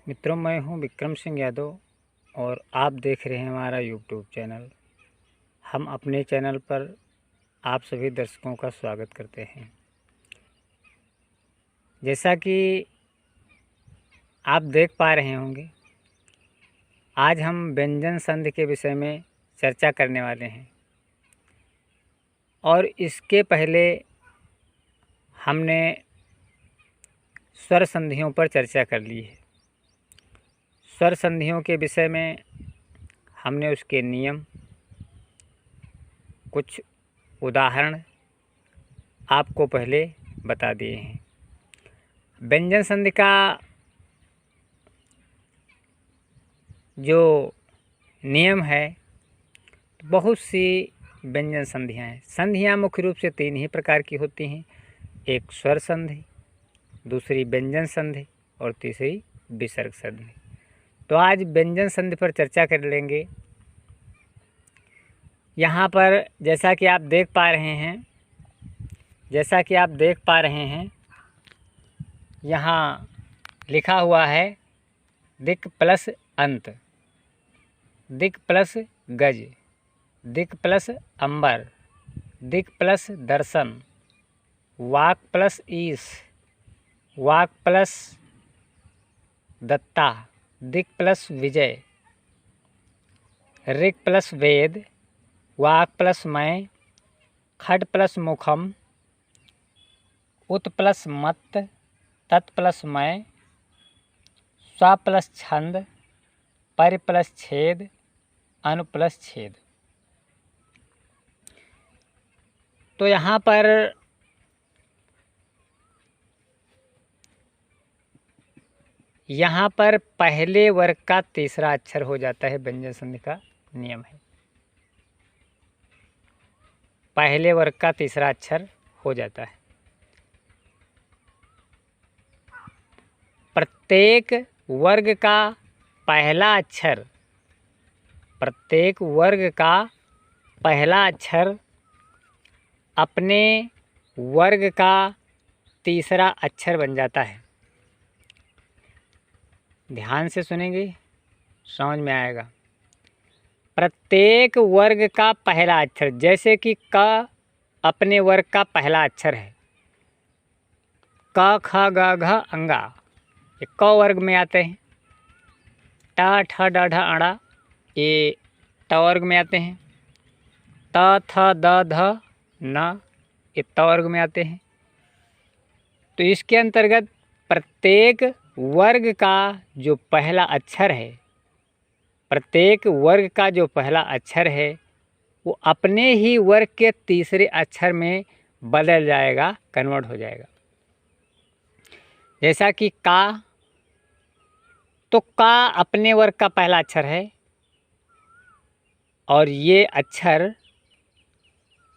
मित्रों, मैं हूं विक्रम सिंह यादव और आप देख रहे हैं हमारा यूट्यूब चैनल। हम अपने चैनल पर आप सभी दर्शकों का स्वागत करते हैं। जैसा कि आप देख पा रहे होंगे, आज हम व्यंजन संधि के विषय में चर्चा करने वाले हैं और इसके पहले हमने स्वर संधियों पर चर्चा कर ली है। स्वर संधियों के विषय में हमने उसके नियम, कुछ उदाहरण आपको पहले बता दिए हैं। व्यंजन संधि का जो नियम है, बहुत सी व्यंजन संधियाँ हैं। संधियाँ मुख्य रूप से 3 ही प्रकार की होती हैं। एक स्वर संधि, दूसरी व्यंजन संधि और तीसरी विसर्ग संधि। तो आज व्यंजन संधि पर चर्चा कर लेंगे। यहाँ पर जैसा कि आप देख पा रहे हैं, यहाँ लिखा हुआ है दिक् प्लस अंत, दिक् प्लस गज, दिक् प्लस अंबर, दिक् प्लस दर्शन, वाक् प्लस ईश, वाक् प्लस दत्ता, दिक् प्लस विजय, ऋक् प्लस वेद, वाक् प्लस मैं, खट प्लस मुखम, उत प्लस मत, तत् प्लस मैं, स्व प्लस छंद, पर प्लस छेद, अनु प्लस छेद। तो यहाँ पर पहले वर्ग का तीसरा अक्षर हो जाता है। व्यंजन संधि का नियम है, पहले वर्ग का तीसरा अक्षर हो जाता है। प्रत्येक वर्ग का पहला अक्षर, प्रत्येक वर्ग का पहला अक्षर अपने वर्ग का तीसरा अक्षर बन जाता है। ध्यान से सुनेंगे, समझ में आएगा। प्रत्येक वर्ग का पहला अक्षर, जैसे कि क अपने वर्ग का पहला अक्षर है। क ख ग घ अंगा, ये क वर्ग में आते हैं। ट ठ ड ढ अड़ा, ये ट वर्ग में आते हैं। त थ द ध न, ये त वर्ग में आते हैं। तो इसके अंतर्गत प्रत्येक वर्ग का जो पहला अक्षर है, प्रत्येक वर्ग का जो पहला अक्षर है, वो अपने ही वर्ग के तीसरे अक्षर में बदल जाएगा, कन्वर्ट हो जाएगा। जैसा कि का, तो का अपने वर्ग का पहला अक्षर है और ये अक्षर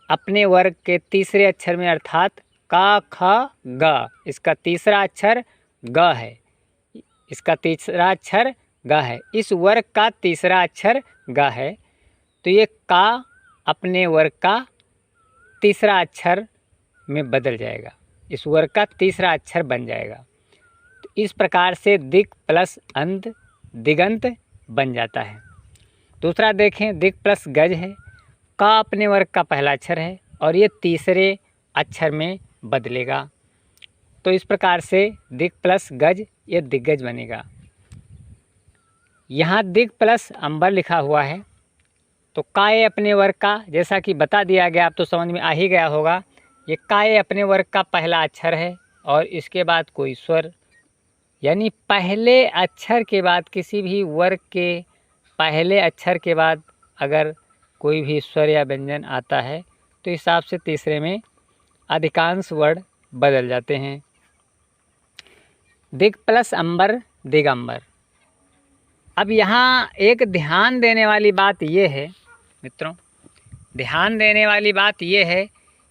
अपने वर्ग के तीसरे अक्षर में, अर्थात का ख ग, इसका तीसरा अक्षर ग है, इसका तीसरा अक्षर ग है, इस वर्ग का तीसरा अक्षर ग है। तो ये का अपने वर्ग का तीसरा अक्षर में बदल जाएगा, इस वर्ग का तीसरा अक्षर बन जाएगा। तो इस प्रकार से दिक् प्लस अंत दिगंत बन जाता है। दूसरा देखें, दिक् प्लस गज है। का अपने वर्ग का पहला अक्षर है और ये तीसरे अक्षर में बदलेगा। तो इस प्रकार से दिक् प्लस गज, ये दिग्गज बनेगा। यहाँ दिक् प्लस अंबर लिखा हुआ है, तो काय अपने वर्ग का, जैसा कि बता दिया गया, आप तो समझ में आ ही गया होगा। ये काय अपने वर्ग का पहला अक्षर है और इसके बाद कोई स्वर, यानी पहले अक्षर के बाद, किसी भी वर्ग के पहले अक्षर के बाद अगर कोई भी स्वर या व्यंजन आता है तो इस हिसाब से तीसरे में अधिकांश वर्ड बदल जाते हैं। दिक् प्लस अंबर दिगंबर। अब यहाँ एक ध्यान देने वाली बात ये है मित्रों, ध्यान देने वाली बात ये है,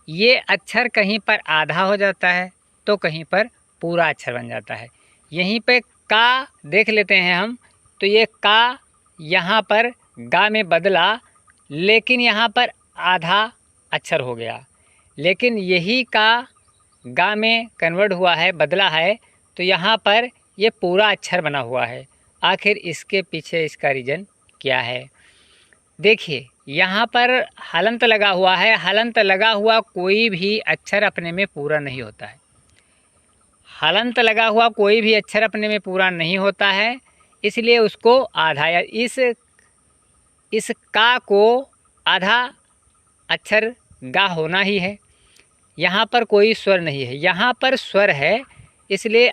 ये अक्षर कहीं पर आधा हो जाता है तो कहीं पर पूरा अक्षर बन जाता है। यहीं पे का देख लेते हैं हम, तो ये का यहाँ पर गा में बदला, लेकिन यहाँ पर आधा अक्षर हो गया। लेकिन यही का गा में कन्वर्ट हुआ है, बदला है, तो यहाँ पर ये पूरा अक्षर बना हुआ है। आखिर इसके पीछे इसका रीज़न क्या है? देखिए, यहाँ पर हलंत लगा हुआ है। हलंत लगा हुआ कोई भी अक्षर अपने में पूरा नहीं होता है। हलंत लगा हुआ कोई भी अक्षर अपने में पूरा नहीं होता है, इसलिए उसको आधा या इस का को आधा अक्षर गा होना ही है। यहाँ पर कोई स्वर नहीं है, यहाँ पर स्वर है, इसलिए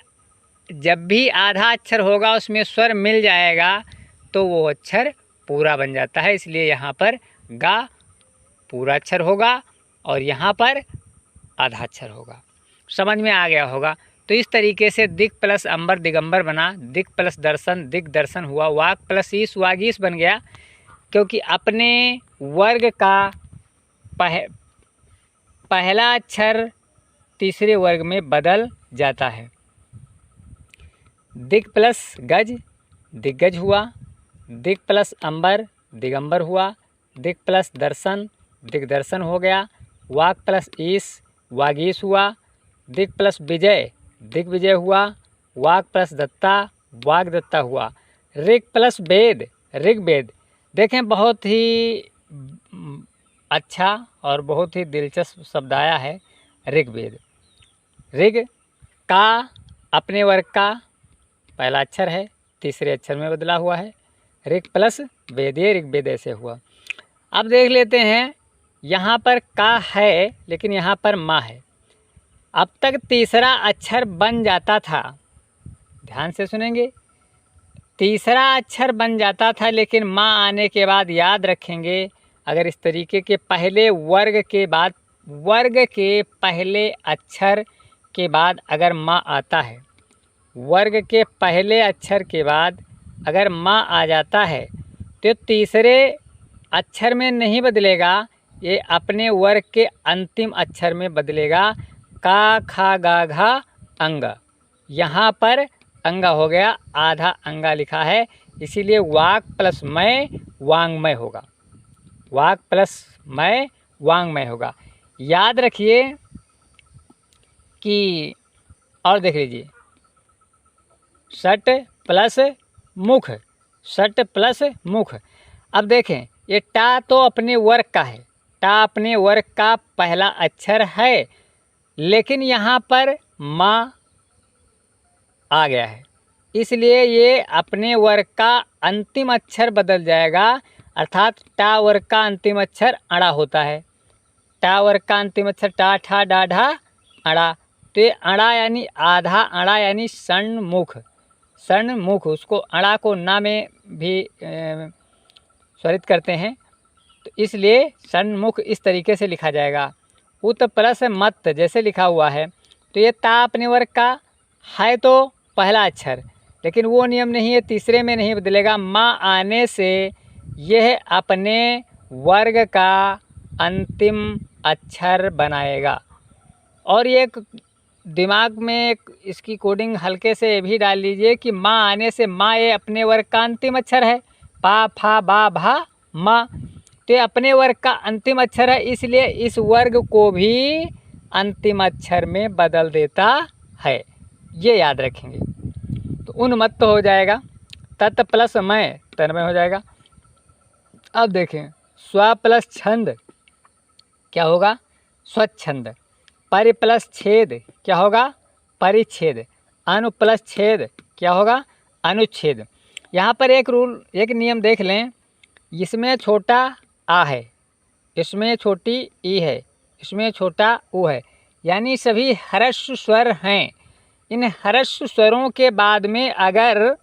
जब भी आधा अक्षर होगा उसमें स्वर मिल जाएगा तो वो अक्षर पूरा बन जाता है। इसलिए यहाँ पर गा पूरा अक्षर होगा और यहाँ पर आधा अक्षर होगा। समझ में आ गया होगा। तो इस तरीके से दिक् प्लस अंबर दिगंबर बना, दिक् प्लस दर्शन दिग् दर्शन हुआ, वाक प्लस ईश वागीश बन गया, क्योंकि अपने वर्ग का पहला अक्षर तीसरे वर्ग में बदल जाता है। दिक् प्लस गज दिग्गज हुआ, दिक् प्लस अंबर दिगंबर हुआ, दिक् प्लस दर्शन दिग्दर्शन हो गया, वाक प्लस ईश वागीश हुआ, दिक् प्लस विजय दिग्विजय हुआ, वाक प्लस दत्ता वागदत्ता हुआ, ऋक् प्लस वेद ऋग्वेद। देखें, बहुत ही अच्छा और बहुत ही दिलचस्प शब्द आया है ऋग्वेद। ऋग का अपने वर्ग का पहला अक्षर है, तीसरे अक्षर में बदला हुआ है। ऋग प्लस वेद, ये ऋग्वेद ऐसे हुआ। अब देख लेते हैं, यहाँ पर का है लेकिन यहाँ पर माँ है। अब तक तीसरा अक्षर बन जाता था, ध्यान से सुनेंगे, तीसरा अक्षर बन जाता था, लेकिन माँ आने के बाद याद रखेंगे, अगर इस तरीके के पहले वर्ग के बाद, वर्ग के पहले अक्षर के बाद अगर माँ आता है, वर्ग के पहले अक्षर के बाद अगर माँ आ जाता है तो तीसरे अक्षर में नहीं बदलेगा, ये अपने वर्ग के अंतिम अक्षर में बदलेगा। का खा गा घा अंग, यहाँ पर अंगा हो गया, आधा अंगा लिखा है, इसीलिए वाक प्लस मैं वांगमय होगा, वाक प्लस मैं वांगमय होगा। याद रखिए कि, और देख लीजिए, सट प्लस मुख, सट प्लस मुख। अब देखें, ये टा तो अपने वर्ग का है, टा अपने वर्ग का पहला अक्षर है, लेकिन यहाँ पर माँ आ गया है, इसलिए ये अपने वर्ग का अंतिम अक्षर बदल जाएगा। अर्थात टा वर्ग का अंतिम अक्षर अड़ा होता है, टा वर्ग का अंतिम अक्षर टा ठा डा ढा अड़ा, तो ये अड़ा यानी आधा अड़ा यानी षण्मुख, षण्मुख, उसको अड़ा को ना में भी स्वरित करते हैं, तो इसलिए षण्मुख इस तरीके से लिखा जाएगा। उत प्लस मत जैसे लिखा हुआ है, तो ये ता अपने वर्ग का है तो पहला अक्षर, लेकिन वो नियम नहीं है, तीसरे में नहीं बदलेगा। माँ आने से यह अपने वर्ग का अंतिम अक्षर बनाएगा। और ये दिमाग में इसकी कोडिंग हल्के से भी डाल लीजिए कि माँ आने से, माँ ये अपने वर्ग का अंतिम अक्षर है, पा फा बा भा माँ, तो ये अपने वर्ग का अंतिम अक्षर है, इसलिए इस वर्ग को भी अंतिम अक्षर में बदल देता है, ये याद रखेंगे। तो उन्मत्त हो जाएगा, तत् प्लस मैं तन्मय हो जाएगा। अब देखें, स्व प्लस छंद क्या होगा? स्वच्छंद। परि प्लस छेद क्या होगा? परिच्छेद। अनु प्लस छेद क्या होगा? अनुच्छेद। यहाँ पर एक रूल, एक नियम देख लें, इसमें छोटा आ है, इसमें छोटी ई है, इसमें छोटा ऊ है, यानी सभी ह्रस्व स्वर हैं। इन ह्रस्व स्वरों के बाद में अगर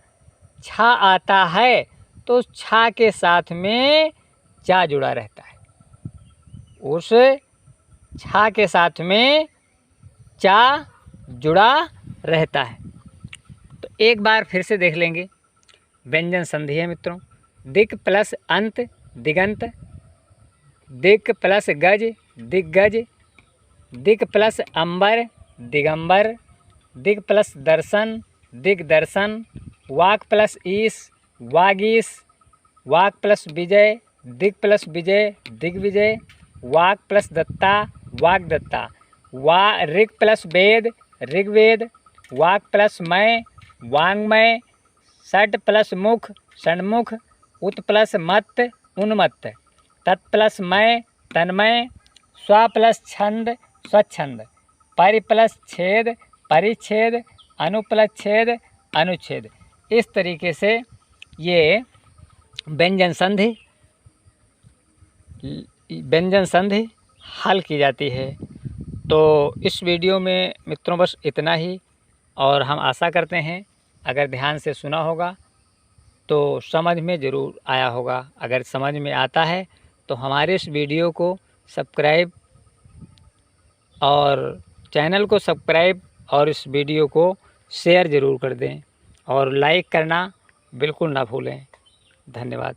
छा आता है तो छा के साथ में चा जुड़ा रहता है, उस छा के साथ में चा जुड़ा रहता है। तो एक बार फिर से देख लेंगे, व्यंजन संधि है मित्रों, दिक् प्लस अंत दिगंत, दिक् प्लस गज दिग्गज, दिक् प्लस अंबर दिगंबर, दिक् प्लस दर्शन दिग्दर्शन, वाक प्लस ईश वागीश, वाक प्लस विजय दिक् प्लस विजय दिग्विजय, वाक प्लस दत्ता वागदत्ता, ऋक् प्लस वेद ऋग्वेद, वाक प्लस मैं वाङ्मय, षड् प्लस मुख षण्मुख, उत प्लस मत उन्मत्त, तत् प्लस मय तन्मय, स्व प्लस छंद स्वच्छंद, परि प्लस छेद परिच्छेद, अनु प्लस छेद अनुच्छेद। इस तरीके से ये व्यंजन संधि हल की जाती है। तो इस वीडियो में मित्रों बस इतना ही, और हम आशा करते हैं अगर ध्यान से सुना होगा तो समझ में ज़रूर आया होगा। अगर समझ में आता है तो हमारे इस वीडियो को सब्सक्राइब और चैनल को सब्सक्राइब और इस वीडियो को शेयर ज़रूर कर दें और लाइक करना बिल्कुल ना भूलें। धन्यवाद।